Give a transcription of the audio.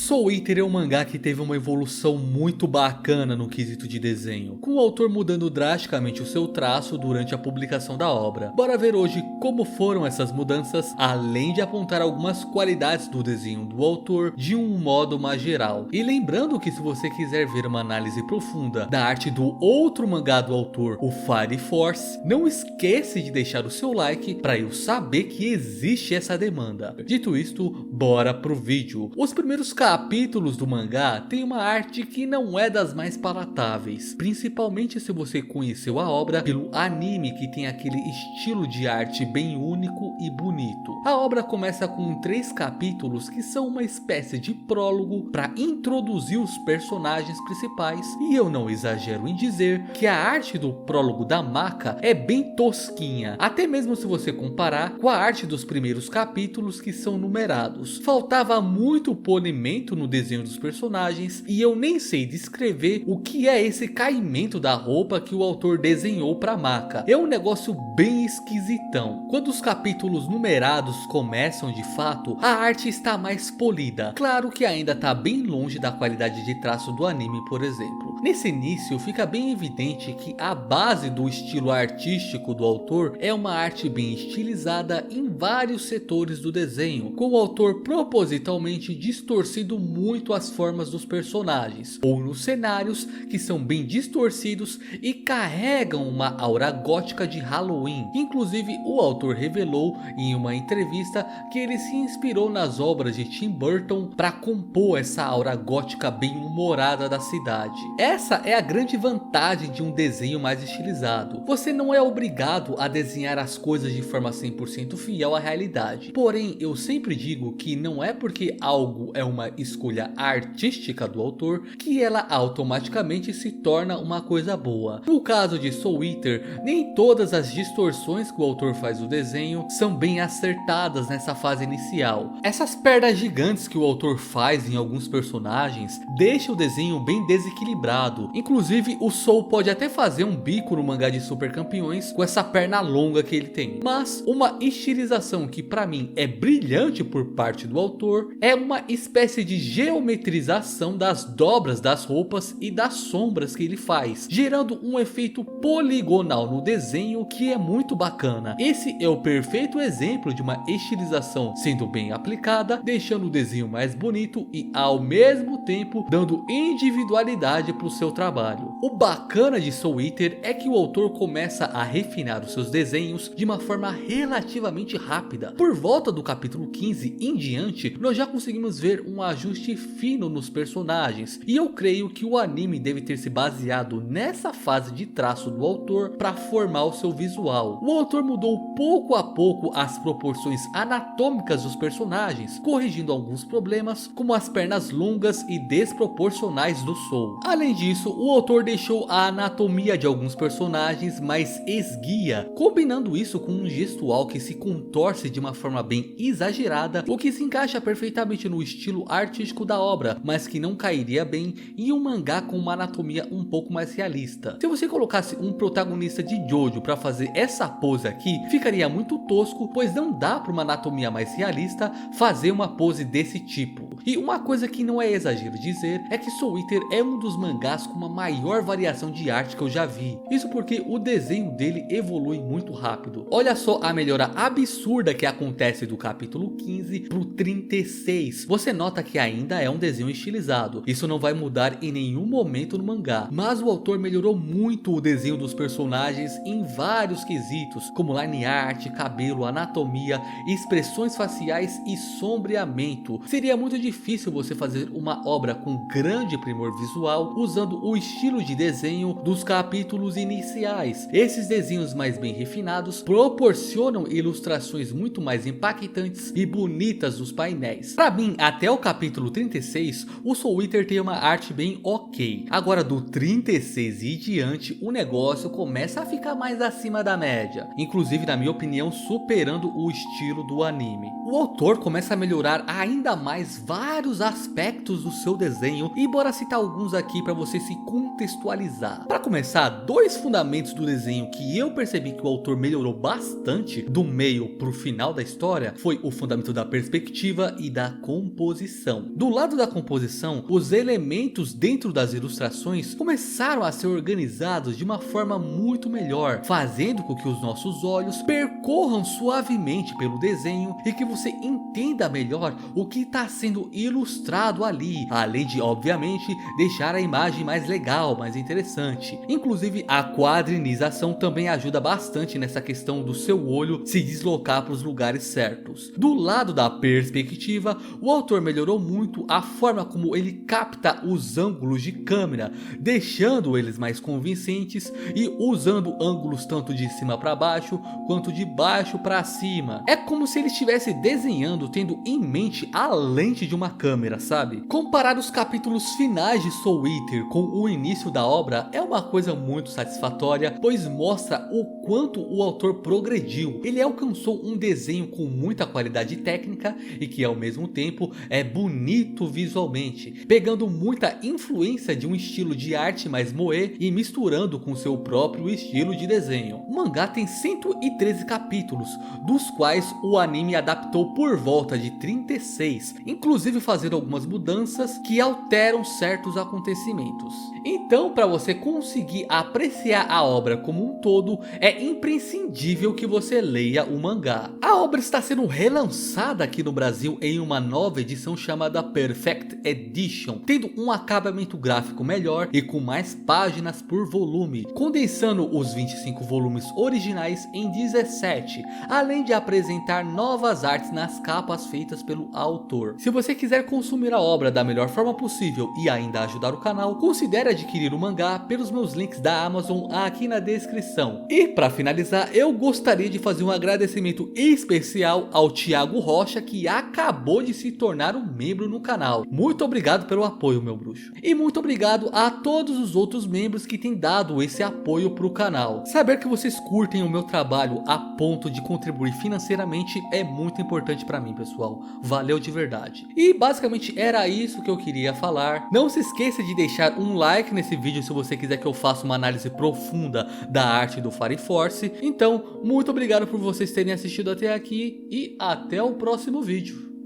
Soul Eater é um mangá que teve uma evolução muito bacana no quesito de desenho, com o autor mudando drasticamente o seu traço durante a publicação da obra. Bora ver hoje como foram essas mudanças, além de apontar algumas qualidades do desenho do autor de um modo mais geral. E lembrando que se você quiser ver uma análise profunda da arte do outro mangá do autor, o Fire Force, não esquece de deixar o seu like para eu saber que existe essa demanda. Dito isto, bora pro vídeo. Os primeiros capítulos do mangá têm uma arte que não é das mais palatáveis, principalmente se você conheceu a obra pelo anime, que tem aquele estilo de arte bem único e bonito. A obra começa com 3 capítulos que são uma espécie de prólogo para introduzir os personagens principais, e eu não exagero em dizer que a arte do prólogo da Maka é bem tosquinha, até mesmo se você comparar com a arte dos primeiros capítulos que são numerados. Faltava muito polimento no desenho dos personagens e eu nem sei descrever o que é esse caimento da roupa que o autor desenhou para Maka. É um negócio bem esquisitão. Quando os capítulos numerados começam de fato, a arte está mais polida. Claro que ainda está bem longe da qualidade de traço do anime, por exemplo. Nesse início fica bem evidente que a base do estilo artístico do autor é uma arte bem estilizada em vários setores do desenho, com o autor propositalmente distorcido muito as formas dos personagens, ou nos cenários que são bem distorcidos e carregam uma aura gótica de Halloween. Inclusive o autor revelou em uma entrevista que ele se inspirou nas obras de Tim Burton para compor essa aura gótica bem humorada da cidade. Essa é a grande vantagem de um desenho mais estilizado. Você não é obrigado a desenhar as coisas de forma 100% fiel à realidade. Porém, eu sempre digo que não é porque algo é uma escolha artística do autor que ela automaticamente se torna uma coisa boa. No caso de Soul Eater, nem todas as distorções que o autor faz do desenho são bem acertadas nessa fase inicial. Essas pernas gigantes que o autor faz em alguns personagens deixam o desenho bem desequilibrado. Inclusive o Soul pode até fazer um bico no mangá de Super Campeões com essa perna longa que ele tem. Mas uma estilização que para mim é brilhante por parte do autor é uma espécie de geometrização das dobras das roupas e das sombras que ele faz, gerando um efeito poligonal no desenho que é muito bacana. Esse é o perfeito exemplo de uma estilização sendo bem aplicada, deixando o desenho mais bonito e ao mesmo tempo dando individualidade para o seu trabalho. O bacana de Soul Eater é que o autor começa a refinar os seus desenhos de uma forma relativamente rápida. Por volta do capítulo 15 em diante, nós já conseguimos ver um ajuste fino nos personagens, e eu creio que o anime deve ter se baseado nessa fase de traço do autor para formar o seu visual. O autor mudou pouco a pouco as proporções anatômicas dos personagens, corrigindo alguns problemas como as pernas longas e desproporcionais do Soul. Além disso, o autor deixou a anatomia de alguns personagens mais esguia, combinando isso com um gestual que se contorce de uma forma bem exagerada, o que se encaixa perfeitamente no estilo artístico da obra, mas que não cairia bem em um mangá com uma anatomia um pouco mais realista. Se você colocasse um protagonista de Jojo para fazer essa pose aqui, ficaria muito tosco, pois não dá para uma anatomia mais realista fazer uma pose desse tipo. E uma coisa que não é exagero dizer é que Soul Eater é um dos mangás com uma maior variação de arte que eu já vi. Isso porque o desenho dele evolui muito rápido. Olha só a melhora absurda que acontece do capítulo 15 pro 36. Você nota que ainda é um desenho estilizado. Isso não vai mudar em nenhum momento no mangá. Mas o autor melhorou muito o desenho dos personagens em vários quesitos, como line art, cabelo, anatomia, expressões faciais e sombreamento. Seria muito difícil você fazer uma obra com grande primor visual usando o estilo de desenho dos capítulos iniciais. Esses desenhos mais bem refinados proporcionam ilustrações muito mais impactantes e bonitas dos painéis. Para mim, até o capítulo 36, o Soul Eater tem uma arte bem ok. Agora do 36 e diante, o negócio começa a ficar mais acima da média, inclusive na minha opinião superando o estilo do anime. o autor começa a melhorar ainda mais vários aspectos do seu desenho e bora citar alguns aqui para você se contextualizar. Para começar, dois fundamentos do desenho que eu percebi que o autor melhorou bastante do meio pro final da história foi o fundamento da perspectiva e da composição. Do lado da composição, os elementos dentro das ilustrações começaram a ser organizados de uma forma muito melhor, fazendo com que os nossos olhos percorram suavemente pelo desenho e que você entenda melhor o que está sendo ilustrado ali, além de, obviamente, deixar a imagem mais legal, mais interessante. Inclusive, a quadrinização também ajuda bastante nessa questão do seu olho se deslocar para os lugares certos. Do lado da perspectiva, o autor melhorou muito a forma como ele capta os ângulos de câmera, deixando eles mais convincentes e usando ângulos tanto de cima para baixo quanto de baixo para cima. É como se ele estivesse desenhando tendo em mente a lente de uma câmera, sabe? Comparar os capítulos finais de Soul Eater com o início da obra é uma coisa muito satisfatória, pois mostra o quanto o autor progrediu. Ele alcançou um desenho com muita qualidade técnica e que ao mesmo tempo é bonito visualmente, pegando muita influência de um estilo de arte mais moe e misturando com seu próprio estilo de desenho. O mangá tem 113 capítulos, dos quais o anime adaptou por volta de 36, inclusive fazendo algumas mudanças que alteram certos acontecimentos. Então, para você conseguir apreciar a obra como um todo, é imprescindível que você leia o mangá. A obra está sendo relançada aqui no Brasil em uma nova edição chamada Perfect Edition, tendo um acabamento gráfico melhor e com mais páginas por volume, condensando os 25 volumes originais em 17, além de apresentar novas artes nas capas feitas pelo autor. Se você quiser consumir a obra da melhor forma possível e ainda ajudar o canal, considere adquirir o mangá pelos meus links da Amazon aqui na descrição. E para finalizar, eu gostaria de fazer um agradecimento especial ao Thiago Rocha, que acabou de se tornar um membro no canal. Muito obrigado pelo apoio, meu bruxo. E muito obrigado a todos os outros membros que têm dado esse apoio pro canal. Saber que vocês curtem o meu trabalho a ponto de contribuir financeiramente é muito importante para mim, pessoal. Valeu de verdade. E basicamente era isso que eu queria falar. Não se esqueça de deixar um like nesse vídeo se você quiser que eu faça uma análise profunda da arte do Fire Force. Então, muito obrigado por vocês terem assistido até aqui e até o próximo vídeo.